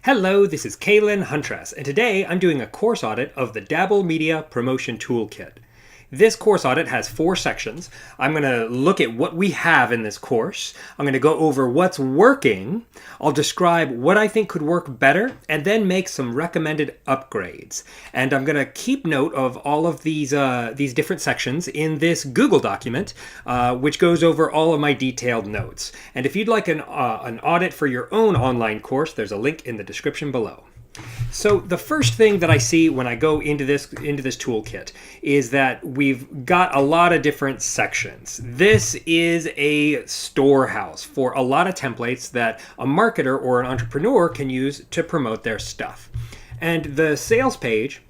Hello, this is Caelan Huntress, and today I'm doing a course audit of the Dabble Media Promotion Toolkit. This course audit has 4 sections. I'm going to look at what we have in this course. I'm going to go over what's working. I'll describe what I think could work better, and then make some recommended upgrades. And I'm going to keep note of all of these different sections in this Google document, which goes over all of my detailed notes. And if you'd like an audit for your own online course, there's a link in the description below. So the first thing that I see when I go into this toolkit is that we've got a lot of different sections. This is a storehouse for a lot of templates that a marketer or an entrepreneur can use to promote their stuff. And the sales page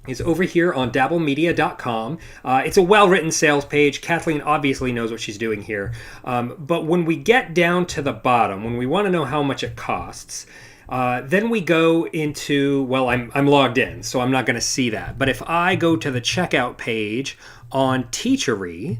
is over here on dabblemedia.com. It's a well-written sales page. Kathleen obviously knows what she's doing here. But when we get down to the bottom, when we want to know how much it costs, then we go into, well, I'm logged in, so I'm not going to see that. But if I go to the checkout page on Teachery,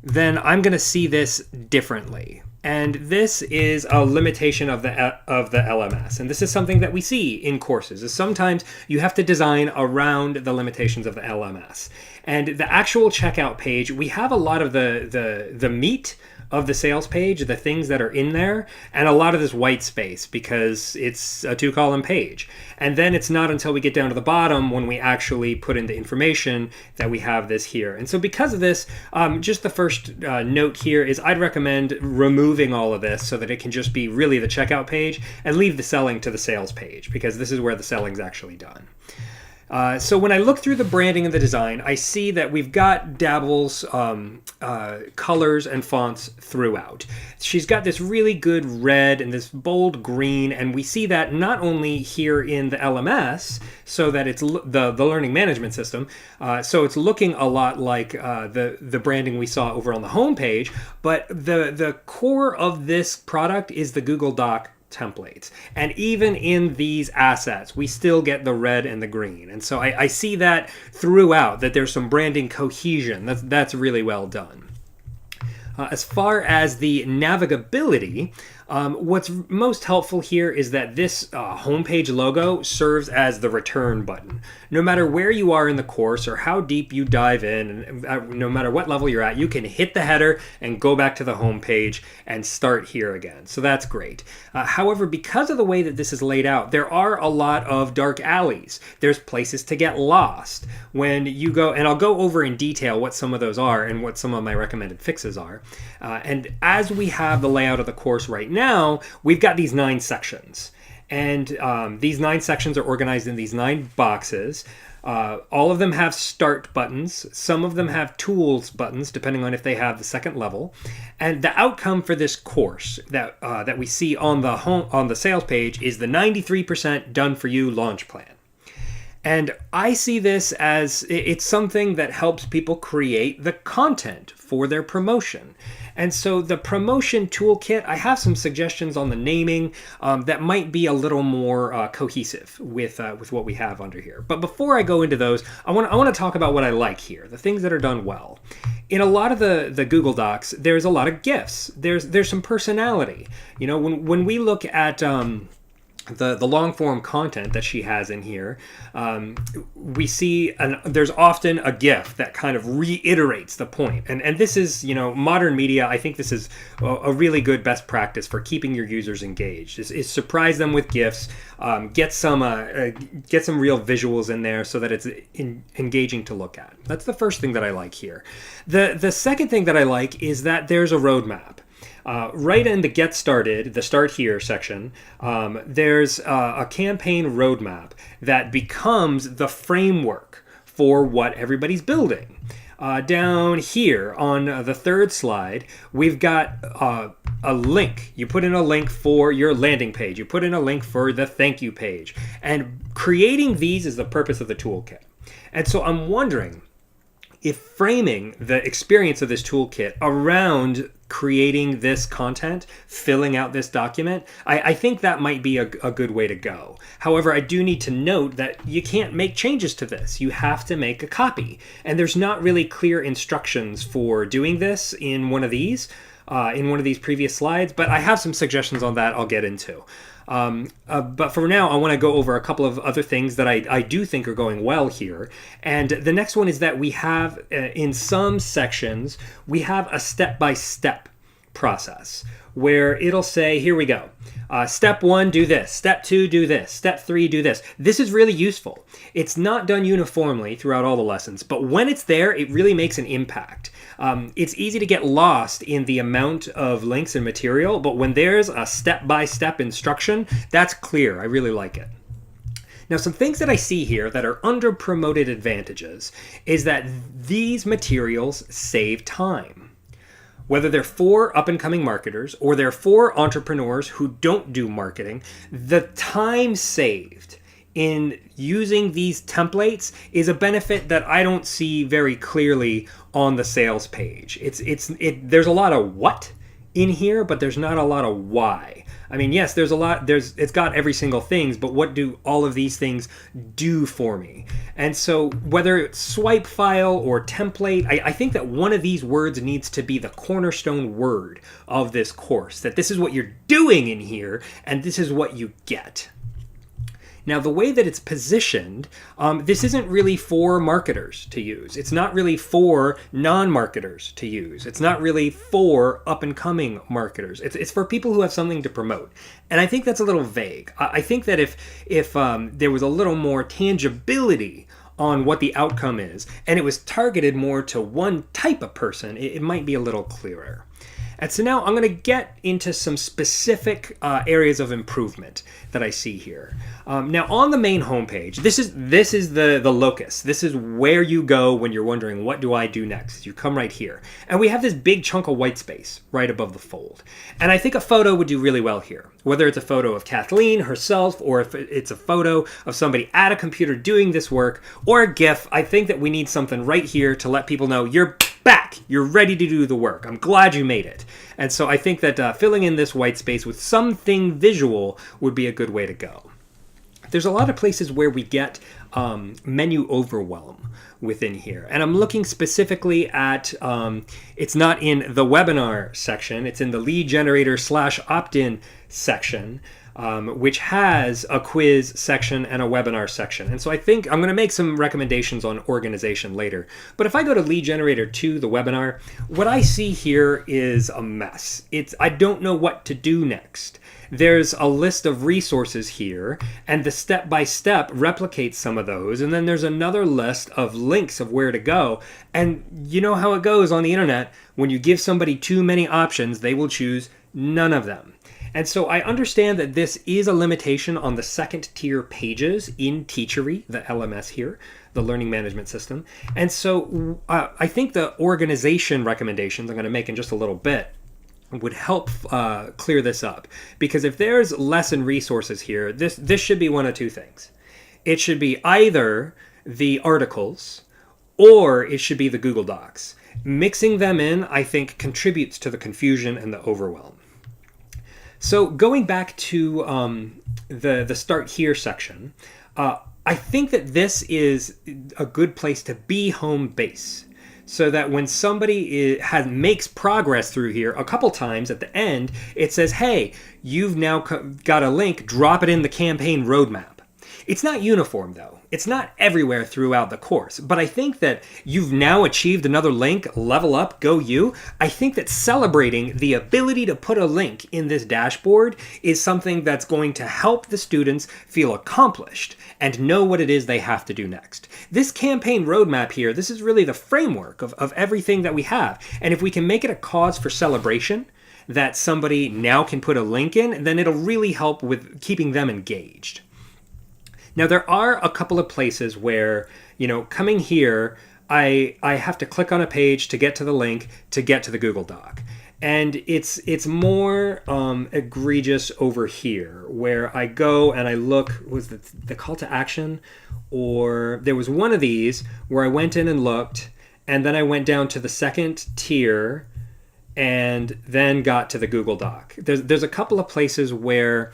then I'm going to see this differently. And this is a limitation of the LMS. And this is something that we see in courses, is sometimes you have to design around the limitations of the LMS. And the actual checkout page, we have a lot of the meat of the sales page, the things that are in there, and a lot of this white space because it's a 2-column page. And then it's not until we get down to the bottom when we actually put in the information that we have this here. And so because of this, just the first note here is I'd recommend removing all of this so that it can just be really the checkout page and leave the selling to the sales page, because this is where the selling's actually done. So when I look through the branding and the design, I see that we've got Dabble's colors and fonts throughout. She's got this really good red and this bold green, and we see that not only here in the LMS, so that it's the learning management system, so it's looking a lot like the branding we saw over on the home page, but the core of this product is the Google Doc templates. And even in these assets, we still get the red and the green. And so I see that throughout, that there's some branding cohesion. That's really well done. As far as the navigability, what's most helpful here is that this homepage logo serves as the return button. No matter where you are in the course or how deep you dive in, and no matter what level you're at, you can hit the header and go back to the homepage and start here again. So that's great. However, because of the way that this is laid out, there are a lot of dark alleys. There's places to get lost. When you go, and I'll go over in detail what some of those are and what some of my recommended fixes are. And as we have the layout of the course right now, we've got these 9 sections. And these 9 sections are organized in these 9 boxes. All of them have start buttons. Some of them have tools buttons, depending on if they have the second level. And the outcome for this course that we see on the sales page is the 93% done for you launch plan. And I see this as it's something that helps people create the content for their promotion. And so the promotion toolkit, I have some suggestions on the naming that might be a little more cohesive with what we have under here. But before I go into those, I want to talk about what I like here, the things that are done well. In a lot of the Google Docs, there's a lot of GIFs. There's some personality. You know, when we look at the long form content that she has in here, we see there's often a GIF that kind of reiterates the point. And this is, you know, modern media. I think this is a really good best practice for keeping your users engaged. Is surprise them with GIFs, get some real visuals in there so that it's engaging to look at. That's the first thing that I like here. The second thing that I like is that there's a roadmap. Right in the Get Started, the Start Here section, there's a campaign roadmap that becomes the framework for what everybody's building. Down here on the 3rd slide, we've got a link. You put in a link for your landing page. You put in a link for the thank you page. And creating these is the purpose of the toolkit. And so I'm wondering if framing the experience of this toolkit around creating this content, filling out this document, I think that might be a good way to go. However, I do need to note that you can't make changes to this. You have to make a copy. And there's not really clear instructions for doing this in one of these previous slides, but I have some suggestions on that I'll get into. But for now, I want to go over a couple of other things that I do think are going well here. And the next one is that we have, in some sections, we have a step-by-step process where it'll say, here we go. Step 1, do this. Step 2, do this. Step 3, do this. This is really useful. It's not done uniformly throughout all the lessons, but when it's there, it really makes an impact. It's easy to get lost in the amount of links and material, but when there's a step-by-step instruction, that's clear. I really like it. Now, some things that I see here that are under-promoted advantages is that these materials save time. Whether they're for up-and-coming marketers or they're for entrepreneurs who don't do marketing, the time saved in using these templates is a benefit that I don't see very clearly on the sales page. There's a lot of what in here, but there's not a lot of why. I mean, yes, it's got every single thing, but what do all of these things do for me? And so whether it's swipe file or template, I think that one of these words needs to be the cornerstone word of this course, that this is what you're doing in here, and this is what you get. Now, the way that it's positioned, this isn't really for marketers to use. It's not really for non-marketers to use. It's not really for up-and-coming marketers. It's for people who have something to promote. And I think that's a little vague. I think that if there was a little more tangibility on what the outcome is, and it was targeted more to one type of person, it might be a little clearer. And so now I'm going to get into some specific areas of improvement that I see here. Now on the main homepage, this is the locus. This is where you go when you're wondering, what do I do next? You come right here. And we have this big chunk of white space right above the fold. And I think a photo would do really well here. Whether it's a photo of Caelan herself, or if it's a photo of somebody at a computer doing this work, or a GIF, I think that we need something right here to let people know you're back. You're ready to do the work. I'm glad you made it. And so I think that filling in this white space with something visual would be a good way to go. There's a lot of places where we get menu overwhelm within here. And I'm looking specifically at, it's not in the webinar section, it's in the lead generator / opt-in section, which has a quiz section and a webinar section. And so I think I'm going to make some recommendations on organization later. But if I go to lead generator 2, the webinar, what I see here is a mess. I don't know what to do next. There's a list of resources here, and the step-by-step replicates some of those, and then there's another list of links of where to go. And you know how it goes on the internet. When you give somebody too many options, they will choose none of them. And so I understand that this is a limitation on the second tier pages in Teachery, the LMS here, the learning management system. And so I think the organization recommendations I'm going to make in just a little bit would help clear this up. Because if there's lesson resources here, this should be one of two things. It should be either the articles or it should be the Google Docs. Mixing them in, I think, contributes to the confusion and the overwhelm. So going back to the Start Here section, I think that this is a good place to be home base. So that when somebody makes progress through here a couple times at the end, it says, hey, you've now got a link, drop it in the campaign roadmap. It's not uniform though. It's not everywhere throughout the course, but I think that you've now achieved another link, level up, go you. I think that celebrating the ability to put a link in this dashboard is something that's going to help the students feel accomplished and know what it is they have to do next. This campaign roadmap here, this is really the framework of everything that we have. And if we can make it a cause for celebration, that somebody now can put a link in, then it'll really help with keeping them engaged. Now, there are a couple of places where, coming here, I have to click on a page to get to the link to get to the Google Doc. And it's more egregious over here, where I go and I look, was the call to action? Or there was one of these where I went in and looked, and then I went down to the second tier, and then got to the Google Doc. There's a couple of places where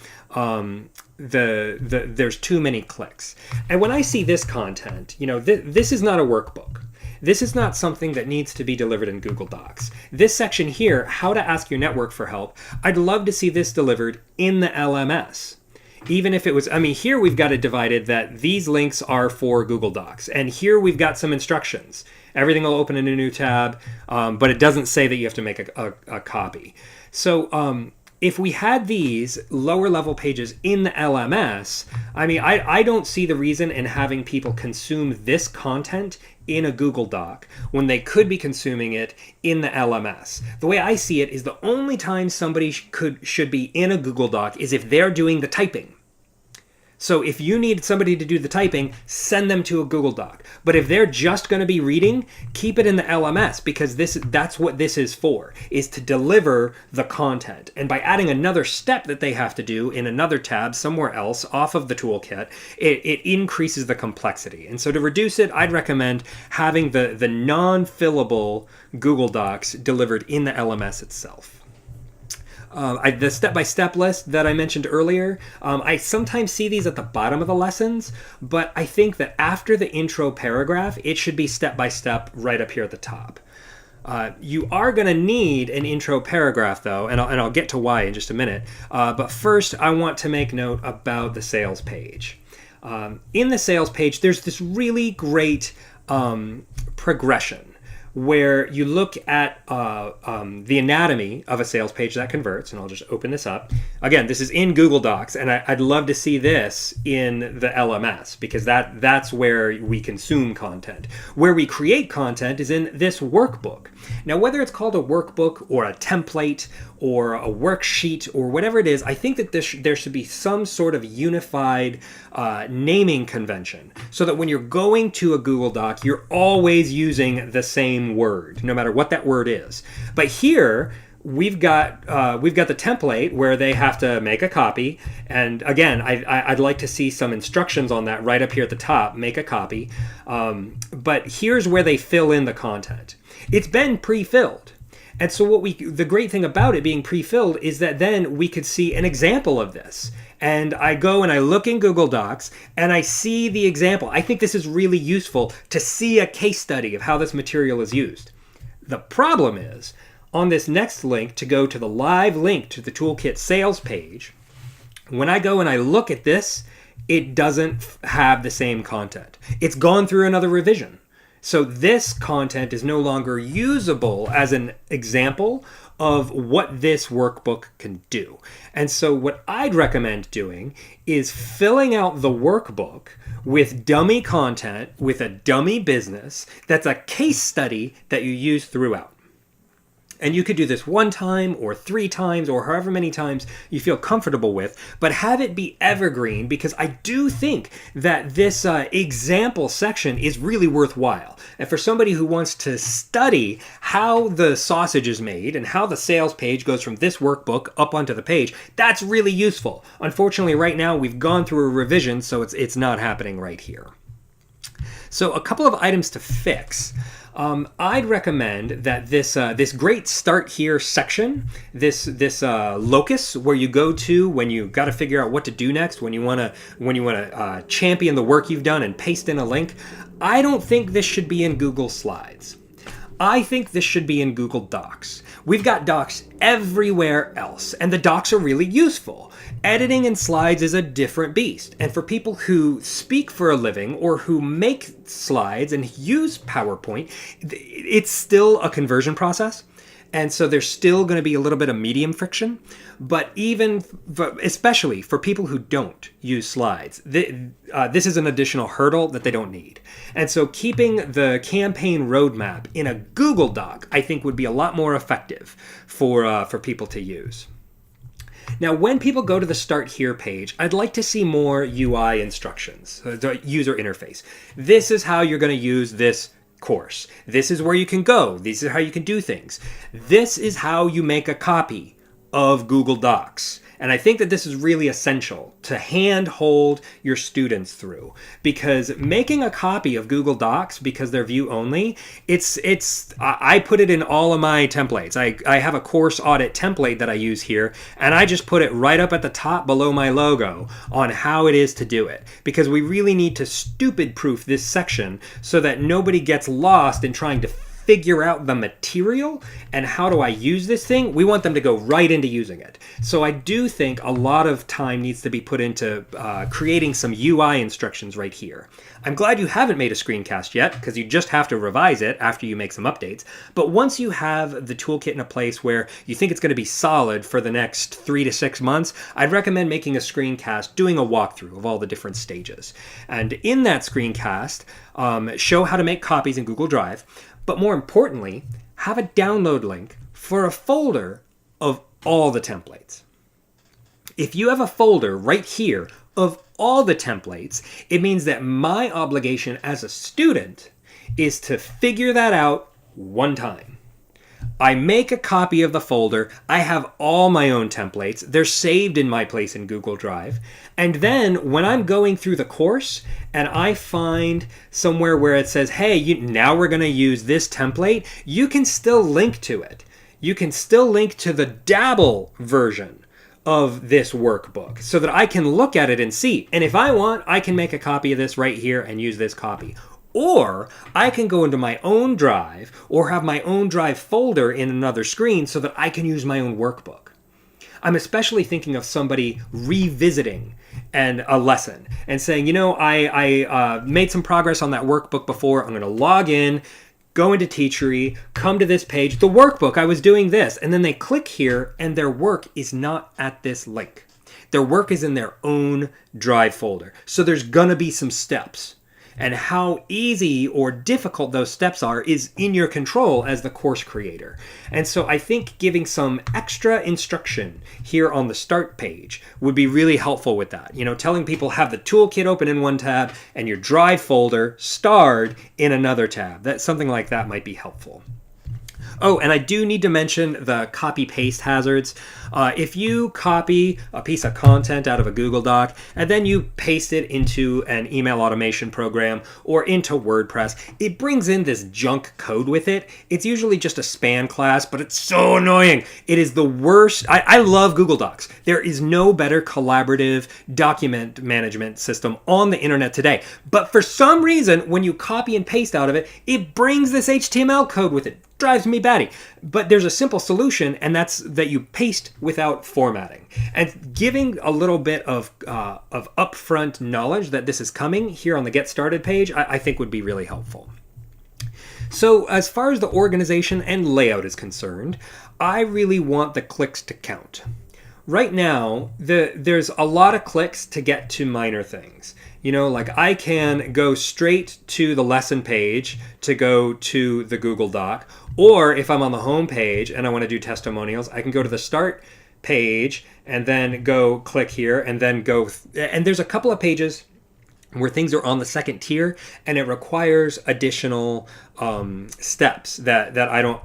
there's too many clicks. And when I see this content, this is not a workbook. This is not something that needs to be delivered in Google Docs. This section here, how to ask your network for help, I'd love to see this delivered in the LMS. Even if it was, I mean, here we've got it divided that these links are for Google Docs. And here we've got some instructions. Everything will open in a new tab, but it doesn't say that you have to make a copy. So if we had these lower level pages in the LMS, I mean, I don't see the reason in having people consume this content in a Google Doc when they could be consuming it in the LMS. The way I see it is the only time somebody should be in a Google Doc is if they're doing the typing. So if you need somebody to do the typing, send them to a Google Doc. But if they're just going to be reading, keep it in the LMS, because that's what this is for, is to deliver the content. And by adding another step that they have to do in another tab somewhere else off of the toolkit, it increases the complexity. And so to reduce it, I'd recommend having the non-fillable Google Docs delivered in the LMS itself. The step-by-step list that I mentioned earlier, I sometimes see these at the bottom of the lessons, but I think that after the intro paragraph, it should be step-by-step right up here at the top. You are going to need an intro paragraph, though, and I'll get to why in just a minute. But first, I want to make note about the sales page. In the sales page, there's this really great progression where you look at the anatomy of a sales page that converts, and I'll just open this up. Again, this is in Google Docs, and I'd love to see this in the LMS, because that's where we consume content. Where we create content is in this workbook. Now, whether it's called a workbook or a template or a worksheet or whatever it is, I think that there should be some sort of unified naming convention, so that when you're going to a Google Doc, you're always using the same word, no matter what that word is. But here, we've got the template where they have to make a copy, and again, I'd like to see some instructions on that right up here at the top. Make a copy, but here's where they fill in the content. It's been pre-filled. And so the great thing about it being pre-filled is that then we could see an example of this. And I go and I look in Google Docs and I see the example. I think this is really useful to see a case study of how this material is used. The problem is, on this next link to go to the live link to the Toolkit sales page, when I go and I look at this, it doesn't have the same content. It's gone through another revision. So this content is no longer usable as an example of what this workbook can do. And so what I'd recommend doing is filling out the workbook with dummy content, with a dummy business, that's a case study that you use throughout. And you could do this 1 time or 3 times or however many times you feel comfortable with, but have it be evergreen, because I do think that this example section is really worthwhile. And for somebody who wants to study how the sausage is made and how the sales page goes from this workbook up onto the page, that's really useful. Unfortunately, right now we've gone through a revision, so it's not happening right here. So a couple of items to fix. I'd recommend that this great start here section, this locus where you go to when you got to figure out what to do next, when you want to champion the work you've done and paste in a link, I don't think this should be in Google Slides. I think this should be in Google Docs. We've got docs everywhere else, and the docs are really useful. Editing in slides is a different beast, and for people who speak for a living or who make slides and use PowerPoint, it's still a conversion process. And so there's still going to be a little bit of medium friction, but especially for people who don't use slides, this is an additional hurdle that they don't need. And so keeping the campaign roadmap in a Google Doc, I think, would be a lot more effective for people to use. Now, when people go to the Start Here page, I'd like to see more UI instructions, the user interface. This is how you're going to use this course. This is where you can go. This is how you can do things. This is how you make a copy of Google Docs. And I think that this is really essential to handhold your students through, because making a copy of Google Docs because they're view only, I put it in all of my templates. I have a course audit template that I use here, and I just put it right up at the top below my logo on how it is to do it, because we really need to stupid proof this section so that nobody gets lost in trying to figure out the material and how do I use this thing, we want them to go right into using it. So I do think a lot of time needs to be put into creating some UI instructions right here. I'm glad you haven't made a screencast yet, because you just have to revise it after you make some updates. But once you have the toolkit in a place where you think it's going to be solid for the next 3 to 6 months, I'd recommend making a screencast, doing a walkthrough of all the different stages. And in that screencast, show how to make copies in Google Drive, but more importantly, have a download link for a folder of all the templates. If you have a folder right here of all the templates, it means that my obligation as a student is to figure that out one time. I make a copy of the folder. I have all my own templates. They're saved in my place in Google Drive. And then when I'm going through the course and I find somewhere where it says, hey, now we're going to use this template, you can still link to it. You can still link to the Dabble version of this workbook so that I can look at it and see. And if I want, I can make a copy of this right here and use this copy. Or I can go into my own drive or have my own drive folder in another screen so that I can use my own workbook. I'm especially thinking of somebody revisiting a lesson and saying, I made some progress on that workbook before. I'm going to log in, go into Teachery, come to this page, the workbook, I was doing this. And then they click here and their work is not at this link. Their work is in their own drive folder. So there's going to be some steps. And how easy or difficult those steps are is in your control as the course creator. And so I think giving some extra instruction here on the start page would be really helpful with that. Telling people have the toolkit open in one tab and your drive folder starred in another tab. Something like that might be helpful. Oh, and I do need to mention the copy-paste hazards. If you copy a piece of content out of a Google Doc and then you paste it into an email automation program or into WordPress, it brings in this junk code with it. It's usually just a span class, but it's so annoying. It is the worst. I love Google Docs. There is no better collaborative document management system on the internet today. But for some reason, when you copy and paste out of it, it brings this HTML code with it. Drives me batty. But there's a simple solution, and that's that you paste without formatting. And giving a little bit of upfront knowledge that this is coming here on the Get Started page, I think would be really helpful. So as far as the organization and layout is concerned, I really want the clicks to count. Right now, there's a lot of clicks to get to minor things. Like I can go straight to the lesson page to go to the Google Doc, or if I'm on the home page and I want to do testimonials, I can go to the start page and then go click here and then go, and there's a couple of pages where things are on the second tier and it requires additional steps that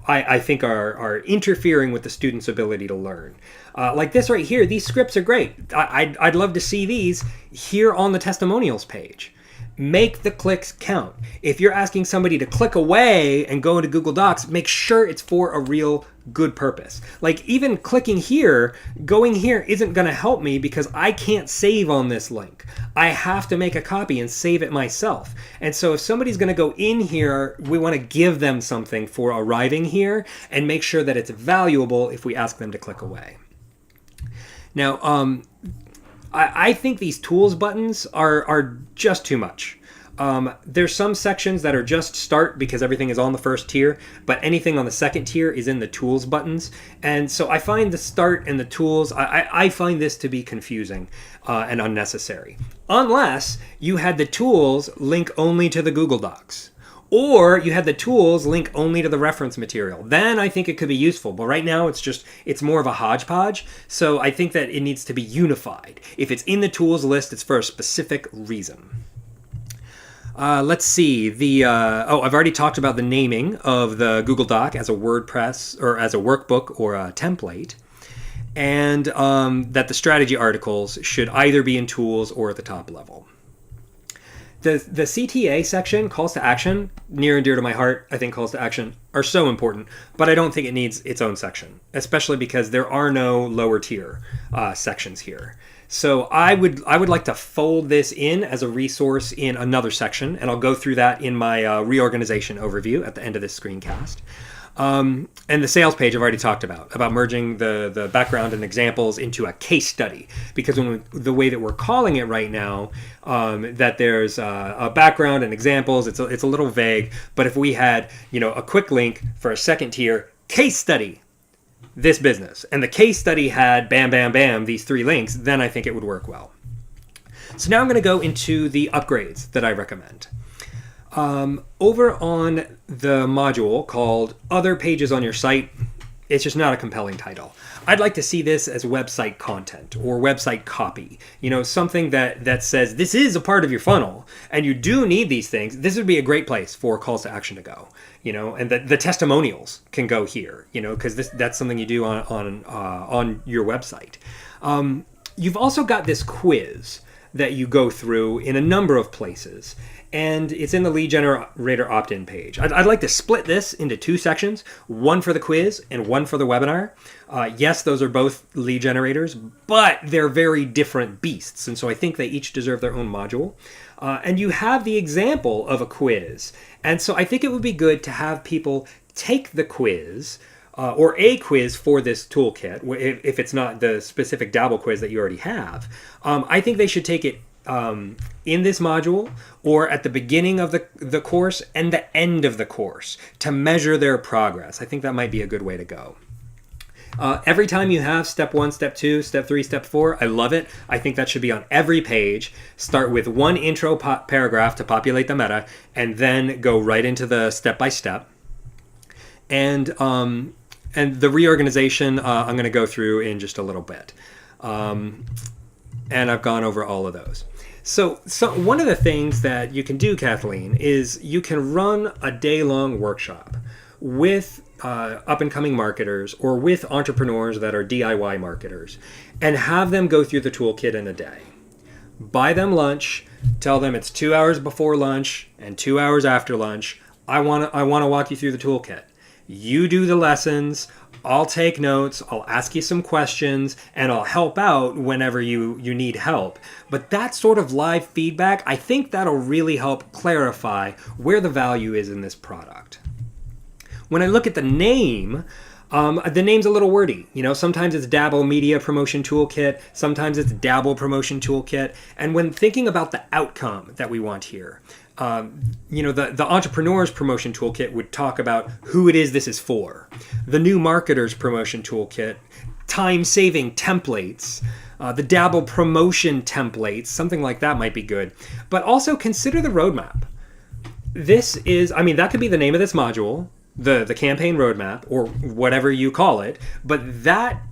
I think are interfering with the student's ability to learn. Like this right here, these scripts are great. I'd love to see these here on the testimonials page. Make the clicks count. If you're asking somebody to click away and go into Google Docs, make sure it's for a real good purpose. Like even clicking here, going here isn't going to help me because I can't save on this link. I have to make a copy and save it myself. And so if somebody's going to go in here, we want to give them something for arriving here and make sure that it's valuable if we ask them to click away. Now, I think these tools buttons are just too much. There's some sections that are just start because everything is on the first tier, but anything on the second tier is in the tools buttons. And so I find the start and the tools, I find this to be confusing and unnecessary. Unless you had the tools link only to the Google Docs. Or you had the tools link only to the reference material. Then I think it could be useful. But right now it's more of a hodgepodge. So I think that it needs to be unified. If it's in the tools list, it's for a specific reason. Let's see. I've already talked about the naming of the Google Doc as a WordPress or as a workbook or a template. And that the strategy articles should either be in tools or at the top level. The CTA section, calls to action, near and dear to my heart. I think calls to action are so important, but I don't think it needs its own section, especially because there are no lower tier sections here. So I would like to fold this in as a resource in another section, and I'll go through that in my reorganization overview at the end of this screencast. And the sales page I've already talked about merging the background and examples into a case study, because the way that we're calling it right now, that there's a background and examples, it's a little vague. But if we had a quick link for a second tier, case study, this business, and the case study had bam, bam, bam, these 3 links, then I think it would work well. So now I'm going to go into the upgrades that I recommend. Over on the module called Other Pages on Your Site, it's just not a compelling title. I'd like to see this as website content or website copy. Something that says this is a part of your funnel and you do need these things. This would be a great place for calls to action to go. And the testimonials can go here. Because that's something you do on your website. You've also got this quiz that you go through in a number of places. And it's in the lead generator opt-in page. I'd like to split this into 2 sections, one for the quiz and one for the webinar. Yes, those are both lead generators, but they're very different beasts. And so I think they each deserve their own module. And you have the example of a quiz. And so I think it would be good to have people take the quiz or a quiz for this toolkit, if it's not the specific Dabble quiz that you already have. I think they should take it in this module or at the beginning of the course and the end of the course to measure their progress. I think that might be a good way to go. Every time you have step 1, step 2, step 3, step 4, I love it. I think that should be on every page. Start with one intro paragraph to populate the meta and then go right into the step-by-step. And the reorganization I'm going to go through in just a little bit. And I've gone over all of those. So one of the things that you can do, Caelan, is you can run a day-long workshop with up-and-coming marketers or with entrepreneurs that are DIY marketers and have them go through the toolkit in a day. Buy them lunch, tell them it's 2 hours before lunch and 2 hours after lunch. I want to walk you through the toolkit. You do the lessons. I'll take notes, I'll ask you some questions, and I'll help out whenever you need help. But that sort of live feedback, I think that'll really help clarify where the value is in this product. When I look at the name, the name's a little wordy. Sometimes it's Dabble Media Promotion Toolkit, sometimes it's Dabble Promotion Toolkit. And when thinking about the outcome that we want here, the Entrepreneur's Promotion Toolkit would talk about who it is this is for. The New Marketer's Promotion Toolkit, time-saving templates, the Dabble promotion templates, something like that might be good. But also consider the roadmap. That could be the name of this module, the campaign roadmap, or whatever you call it. But that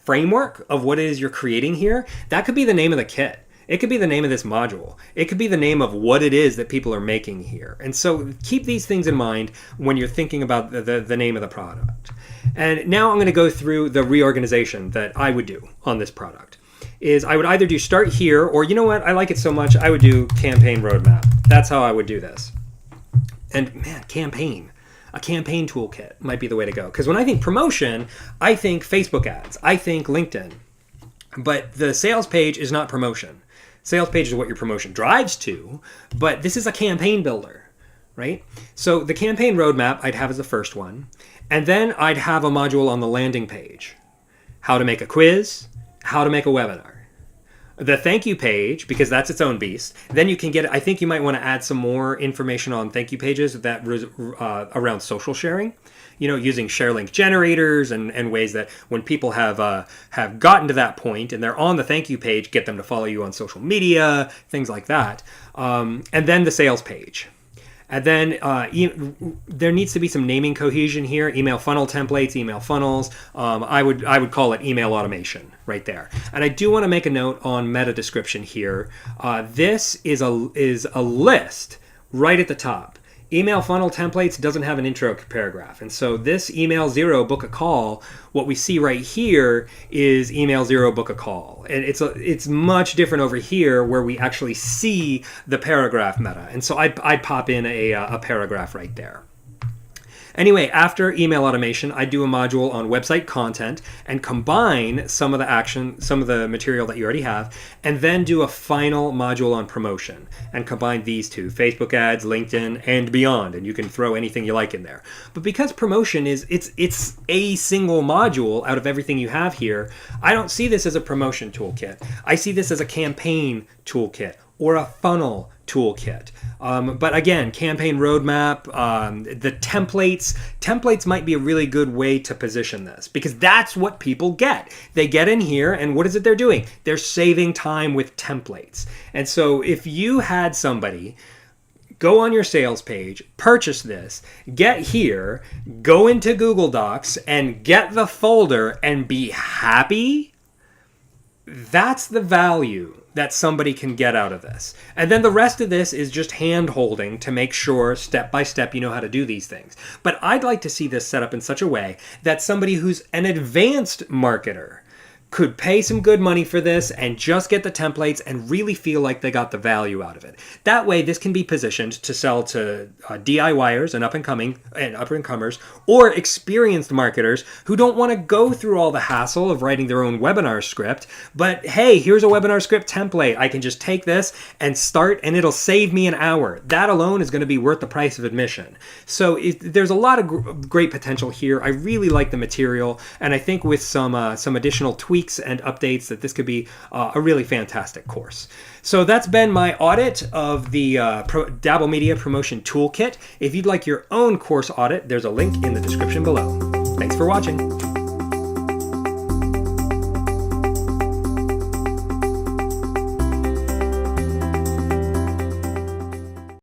framework of what it is you're creating here, that could be the name of the kit. It could be the name of this module. It could be the name of what it is that people are making here. And so keep these things in mind when you're thinking about the name of the product. And now I'm going to go through the reorganization that I would do on this product. I would either do start here, or you know what, I like it so much, I would do campaign roadmap. That's how I would do this. And man, a campaign toolkit might be the way to go. Because when I think promotion, I think Facebook ads, I think LinkedIn. But the sales page is not promotion. Sales page is what your promotion drives to, but this is a campaign builder, right? So the campaign roadmap I'd have as the first one, and then I'd have a module on the landing page. How to make a quiz, how to make a webinar. The thank you page, because that's its own beast. Then you can get, I think you might want to add some more information on thank you pages that around social sharing. Using share link generators and ways that when people have gotten to that point and they're on the thank you page, get them to follow you on social media, things like that. And then the sales page. And then there needs to be some naming cohesion here. Email funnel templates, email funnels. I would call it email automation right there. And I do want to make a note on meta description here. This is a list right at the top. Email funnel templates doesn't have an intro paragraph. And so this email 0, book a call, what we see right here is email 0, book a call. And it's much different over here where we actually see the paragraph meta. And so I'd pop in a paragraph right there. Anyway, after email automation, I do a module on website content and combine some of the material that you already have, and then do a final module on promotion and combine these two, Facebook ads, LinkedIn, and beyond. And you can throw anything you like in there. But because promotion it's a single module out of everything you have here, I don't see this as a promotion toolkit. I see this as a campaign toolkit or a funnel toolkit. But again, campaign roadmap, the templates might be a really good way to position this, because that's what people get. They get in here, and what is it they're doing? They're saving time with templates. And so if you had somebody go on your sales page, purchase this, get here, go into Google Docs and get the folder and be happy, that's the value that somebody can get out of this. And then the rest of this is just hand holding to make sure step by step you know how to do these things. But I'd like to see this set up in such a way that somebody who's an advanced marketer could pay some good money for this and just get the templates and really feel like they got the value out of it. That way, this can be positioned to sell to DIYers and up-and-comers, or experienced marketers who don't want to go through all the hassle of writing their own webinar script. But hey, here's a webinar script template. I can just take this and start, and it'll save me an hour. That alone is going to be worth the price of admission. So there's a lot of great potential here. I really like the material, and I think with some additional tweaks and updates that this could be a really fantastic course. So that's been my audit of the Dabble Media Promotion Toolkit. If you'd like your own course audit, there's a link in the description below. Thanks for watching.